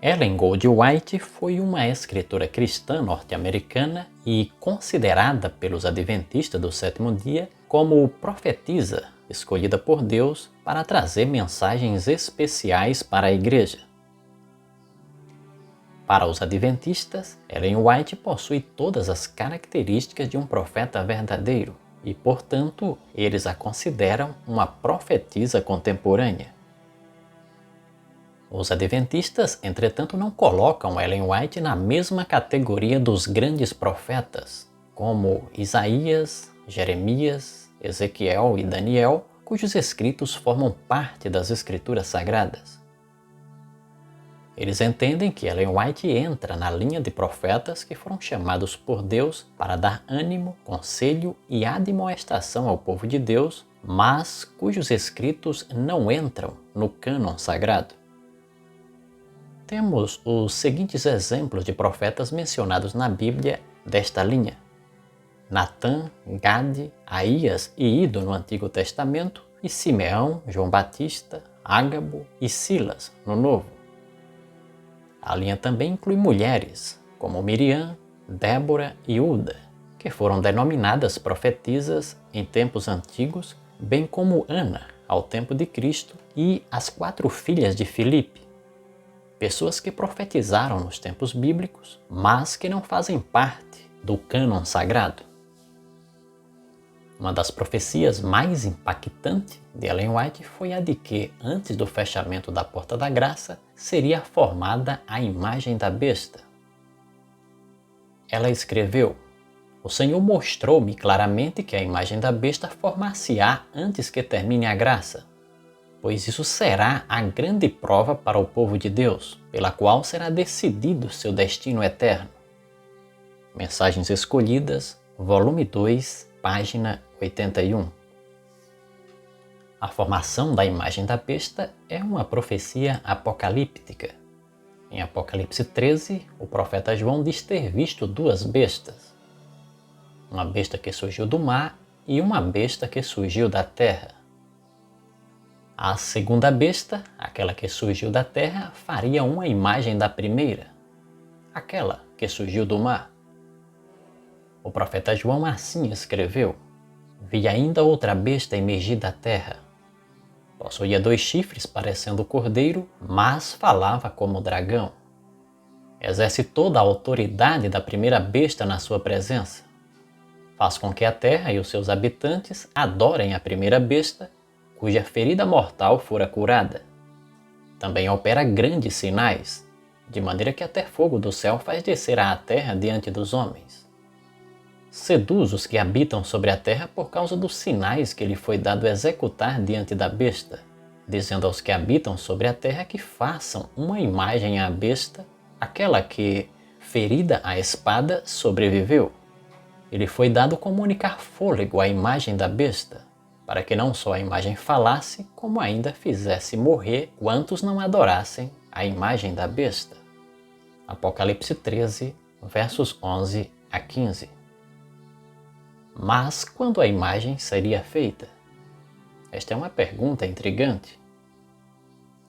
Ellen Goldwhite foi uma escritora cristã norte-americana e considerada pelos adventistas do sétimo dia como profetisa escolhida por Deus para trazer mensagens especiais para a igreja. Para os adventistas, Ellen White possui todas as características de um profeta verdadeiro e, portanto, eles a consideram uma profetisa contemporânea. Os adventistas, entretanto, não colocam Ellen White na mesma categoria dos grandes profetas, como Isaías, Jeremias, Ezequiel e Daniel, cujos escritos formam parte das Escrituras Sagradas. Eles entendem que Ellen White entra na linha de profetas que foram chamados por Deus para dar ânimo, conselho e admoestação ao povo de Deus, mas cujos escritos não entram no cânon sagrado. Temos os seguintes exemplos de profetas mencionados na Bíblia desta linha: Natã, Gade, Aías e Ido no Antigo Testamento, e Simeão, João Batista, Ágabo e Silas no Novo. A linha também inclui mulheres, como Miriam, Débora e Uda, que foram denominadas profetisas em tempos antigos, bem como Ana, ao tempo de Cristo, e as 4 filhas de Filipe, pessoas que profetizaram nos tempos bíblicos, mas que não fazem parte do cânon sagrado. Uma das profecias mais impactantes de Ellen White foi a de que, antes do fechamento da Porta da Graça, seria formada a imagem da besta. Ela escreveu: "O Senhor mostrou-me claramente que a imagem da besta formar-se-á antes que termine a graça, pois isso será a grande prova para o povo de Deus, pela qual será decidido seu destino eterno." Mensagens Escolhidas, volume 2, página 81. A formação da imagem da besta é uma profecia apocalíptica. Em Apocalipse 13, o profeta João diz ter visto 2 bestas. Uma besta que surgiu do mar e uma besta que surgiu da terra. A segunda besta, aquela que surgiu da terra, faria uma imagem da primeira, aquela que surgiu do mar. O profeta João assim escreveu: "Vi ainda outra besta emergir da terra. Possuía 2 chifres parecendo cordeiro, mas falava como dragão. Exerce toda a autoridade da primeira besta na sua presença. Faz com que a terra e os seus habitantes adorem a primeira besta, cuja ferida mortal fora curada. Também opera grandes sinais, de maneira que até fogo do céu faz descer à terra diante dos homens. Seduz os que habitam sobre a terra por causa dos sinais que lhe foi dado executar diante da besta, dizendo aos que habitam sobre a terra que façam uma imagem à besta, aquela que, ferida à espada, sobreviveu. Ele foi dado comunicar fôlego à imagem da besta, para que não só a imagem falasse, como ainda fizesse morrer quantos não adorassem a imagem da besta." Apocalipse 13, versos 11 a 15. Mas quando a imagem seria feita? Esta é uma pergunta intrigante.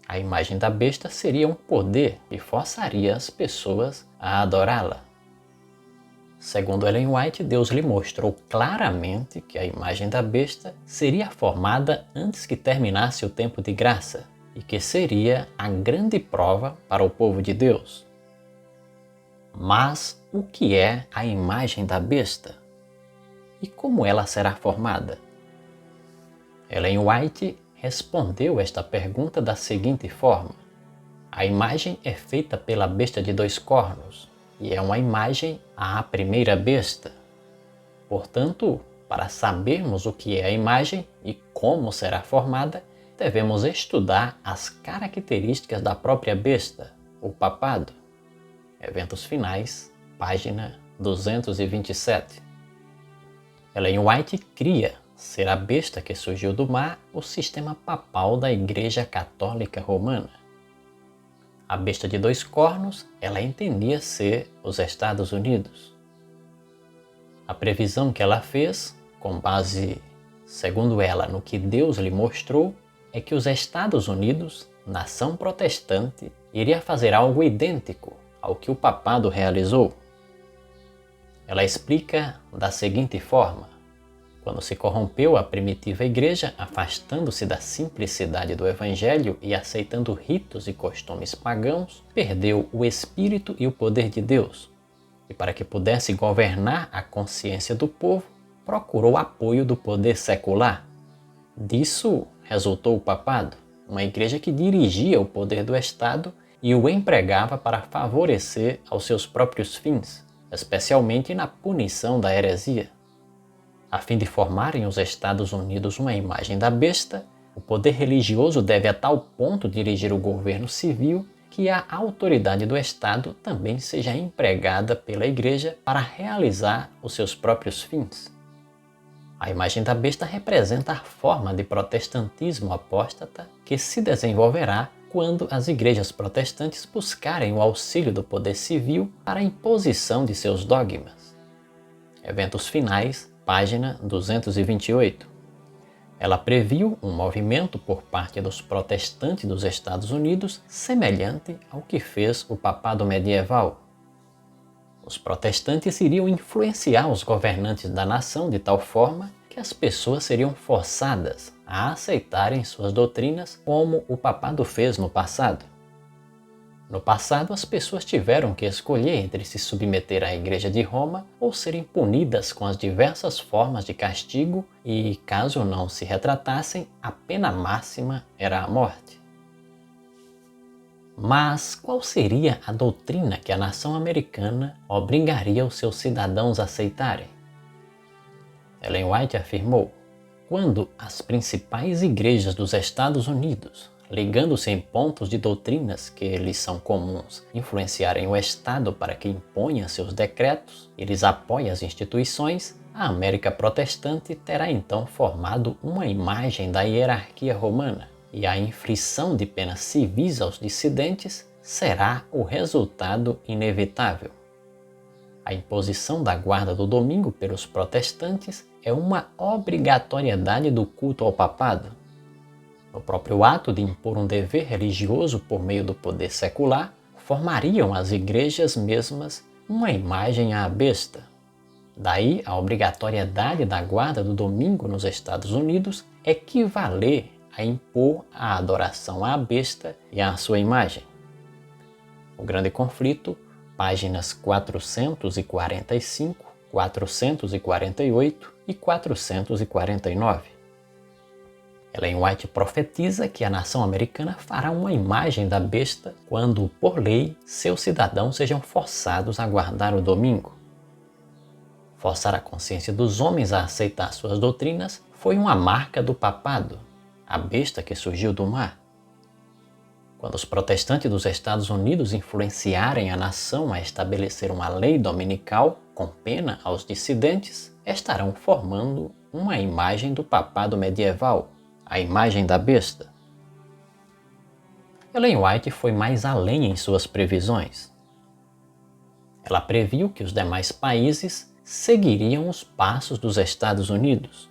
A imagem da besta seria um poder que forçaria as pessoas a adorá-la. Segundo Ellen White, Deus lhe mostrou claramente que a imagem da besta seria formada antes que terminasse o tempo de graça e que seria a grande prova para o povo de Deus. Mas o que é a imagem da besta? E como ela será formada? Ellen White respondeu esta pergunta da seguinte forma: "A imagem é feita pela besta de 2 cornos, e é uma imagem à primeira besta. Portanto, para sabermos o que é a imagem e como será formada, devemos estudar as características da própria besta, o papado." Eventos Finais, página 227. Ellen White cria ser a besta que surgiu do mar o sistema papal da Igreja Católica Romana. A besta de 2 cornos, ela entendia ser os Estados Unidos. A previsão que ela fez, com base, segundo ela, no que Deus lhe mostrou, é que os Estados Unidos, nação protestante, iria fazer algo idêntico ao que o papado realizou. Ela explica da seguinte forma: quando se corrompeu a primitiva igreja, afastando-se da simplicidade do evangelho e aceitando ritos e costumes pagãos, perdeu o espírito e o poder de Deus. E para que pudesse governar a consciência do povo, procurou apoio do poder secular. Disso resultou o papado, uma igreja que dirigia o poder do Estado e o empregava para favorecer aos seus próprios fins, especialmente na punição da heresia. A fim de formarem os Estados Unidos uma imagem da besta, o poder religioso deve a tal ponto dirigir o governo civil que a autoridade do Estado também seja empregada pela Igreja para realizar os seus próprios fins. A imagem da besta representa a forma de protestantismo apóstata que se desenvolverá quando as igrejas protestantes buscarem o auxílio do poder civil para a imposição de seus dogmas. Eventos finais, página 228. Ela previu um movimento por parte dos protestantes dos Estados Unidos semelhante ao que fez o papado medieval. Os protestantes iriam influenciar os governantes da nação de tal forma que as pessoas seriam forçadas a aceitarem suas doutrinas como o papado fez no passado. No passado, as pessoas tiveram que escolher entre se submeter à Igreja de Roma ou serem punidas com as diversas formas de castigo e, caso não se retratassem, a pena máxima era a morte. Mas qual seria a doutrina que a nação americana obrigaria os seus cidadãos a aceitarem? Ellen White afirmou: quando as principais igrejas dos Estados Unidos, ligando-se em pontos de doutrinas que lhes são comuns, influenciarem o Estado para que imponha seus decretos e lhes apoie as instituições, a América protestante terá então formado uma imagem da hierarquia romana, e a inflição de penas civis aos dissidentes será o resultado inevitável. A imposição da guarda do domingo pelos protestantes é uma obrigatoriedade do culto ao papado. No próprio ato de impor um dever religioso por meio do poder secular, formariam as igrejas mesmas uma imagem à besta. Daí a obrigatoriedade da guarda do domingo nos Estados Unidos equivaler a impor a adoração à besta e à sua imagem. O Grande Conflito, páginas 445, 448 e 449. Ellen White profetiza que a nação americana fará uma imagem da besta quando, por lei, seus cidadãos sejam forçados a guardar o domingo. Forçar a consciência dos homens a aceitar suas doutrinas foi uma marca do papado, a besta que surgiu do mar. Quando os protestantes dos Estados Unidos influenciarem a nação a estabelecer uma lei dominical com pena aos dissidentes, estarão formando uma imagem do papado medieval, a imagem da besta. Ellen White foi mais além em suas previsões. Ela previu que os demais países seguiriam os passos dos Estados Unidos.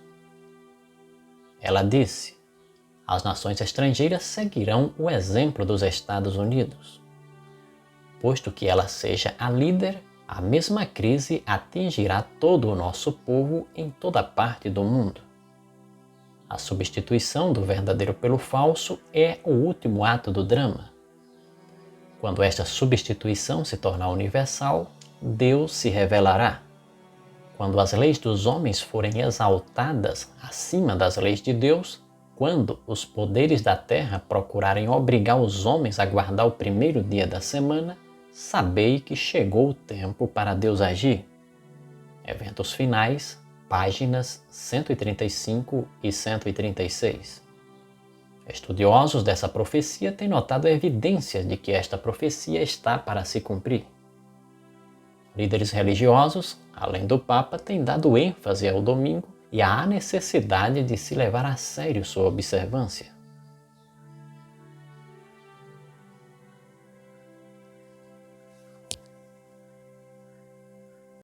Ela disse: as nações estrangeiras seguirão o exemplo dos Estados Unidos. Posto que ela seja a líder, a mesma crise atingirá todo o nosso povo em toda parte do mundo. A substituição do verdadeiro pelo falso é o último ato do drama. Quando esta substituição se tornar universal, Deus se revelará. Quando as leis dos homens forem exaltadas acima das leis de Deus, quando os poderes da terra procurarem obrigar os homens a guardar o primeiro dia da semana, sabei que chegou o tempo para Deus agir. Eventos finais, páginas 135 e 136. Estudiosos dessa profecia têm notado evidências de que esta profecia está para se cumprir. Líderes religiosos, além do Papa, têm dado ênfase ao domingo e à necessidade de se levar a sério sua observância.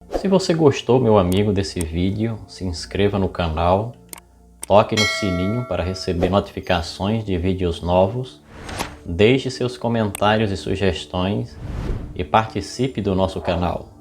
Se você gostou, meu amigo, desse vídeo, se inscreva no canal, toque no sininho para receber notificações de vídeos novos Deixe seus comentários e sugestões e participe do nosso canal.